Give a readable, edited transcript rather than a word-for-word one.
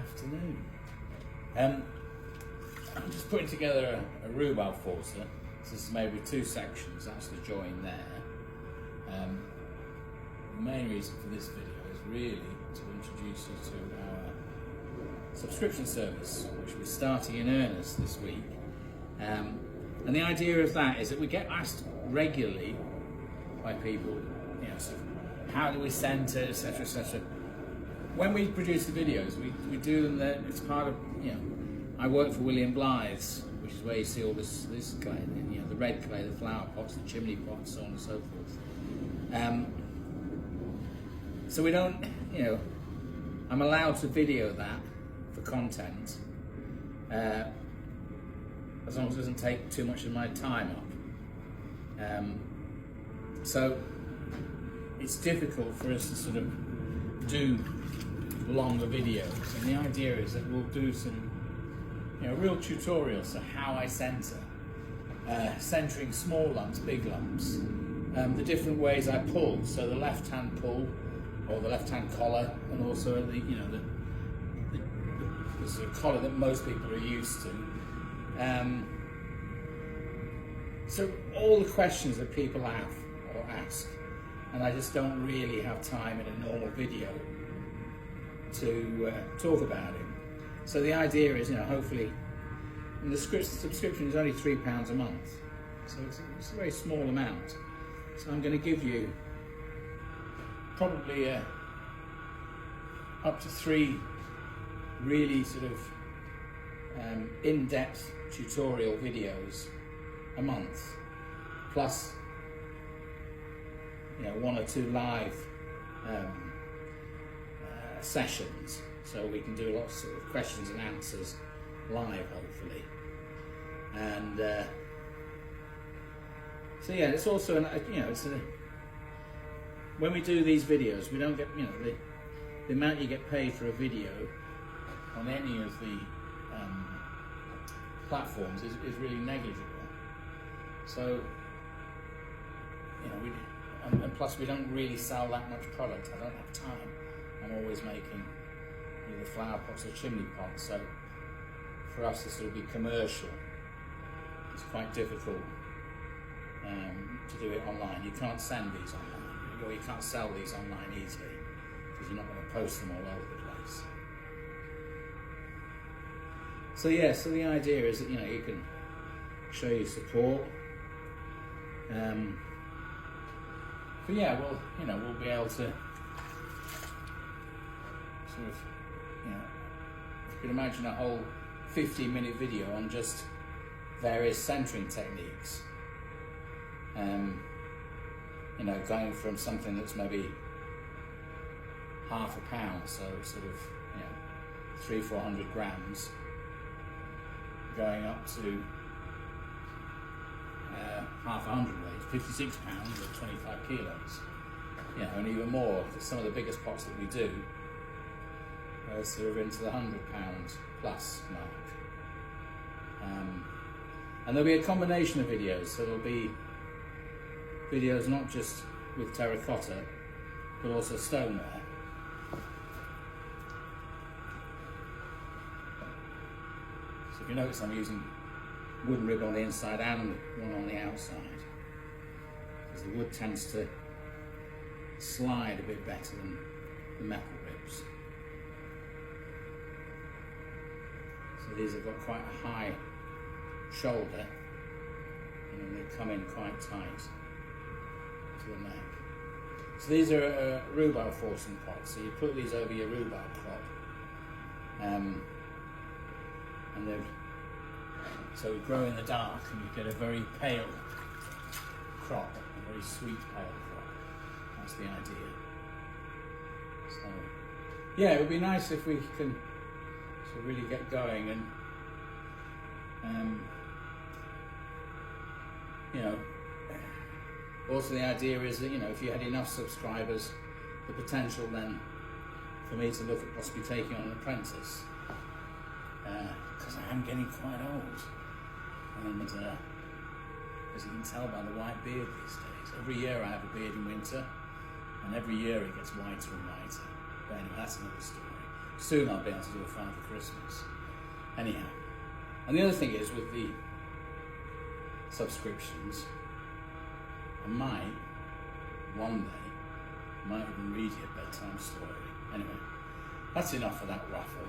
afternoon. I'm just putting together a rhubarb forcer. So this is made with two sections, that's the join there. The main reason for this video is really to introduce you to our subscription service, which we're starting in earnest this week. And the idea of that is that we get asked regularly by people, you know, sort of, how do we center, etc., etc. When we produce the videos, we do them that it's part of, you know, I work for William Blythe's, which is where you see all this clay, you know, the red clay, the flower pots, the chimney pots, so on and so forth. So we don't, you know, I'm allowed to video that for content, as long as it doesn't take too much of my time up. So it's difficult for us to sort of do longer videos, and the idea is that we'll do some, you know, real tutorials, so how I center, centering small lumps, big lumps, the different ways I pull, so the left-hand pull or the left-hand collar, and also the, you know, the sort of collar that most people are used to. So all the questions that people have or ask, and I just don't really have time in a normal video to talk about it. So the idea is, you know, hopefully, and the subscription is only £3 a month, so it's a very small amount. So I'm going to give you probably up to 3 really sort of in-depth tutorial videos a month, plus, you know, 1 or 2 live sessions, so we can do lots of questions and answers live, hopefully. And so yeah, it's also you know, it's when we do these videos, we don't get, you know, the amount you get paid for a video on any of the platforms is really negligible. So, you know, and plus we don't really sell that much product. I don't have time. I'm always making either flower pots or chimney pots, so for us this will be commercial. It's quite difficult to do it online. You can't send these online, or you can't sell these online easily, because you're not going to post them all over the place. So yeah, so the idea is that, you know, you can show your support. But yeah, well, you know, we'll be able to sort of, you know, if you can imagine a whole 15-minute video on just various centering techniques. You know, going from something that's maybe half a pound, so sort of, you know, 300-400 grams, going up to half a hundredweight, 56 pounds or 25 kilos, you know, and even more. Some of the biggest pots that we do are sort of into the £100 plus mark. And there'll be a combination of videos, so there'll be videos not just with terracotta, but also stoneware. So if you notice, I'm using wooden rib on the inside and one on the outside, because the wood tends to slide a bit better than the metal ribs. So these have got quite a high shoulder, and they come in quite tight to the neck. So these are rhubarb forcing pots, so you put these over your rhubarb crop, and so we grow in the dark, and you get a very pale crop, a very sweet pale crop. That's the idea. So yeah, it would be nice if we can sort of really get going, and you know, also the idea is that, you know, if you had enough subscribers, the potential then for me to look at possibly taking on an apprentice, because I am getting quite old, and as you can tell by the white beard these days, every year I have a beard in winter, and every year it gets whiter and whiter. But anyway, that's another story. soon I'll be able to do a Father Christmas. Anyhow, and the other thing is with the subscriptions, I might one day even read you a bedtime story. Anyway, that's enough of that waffle.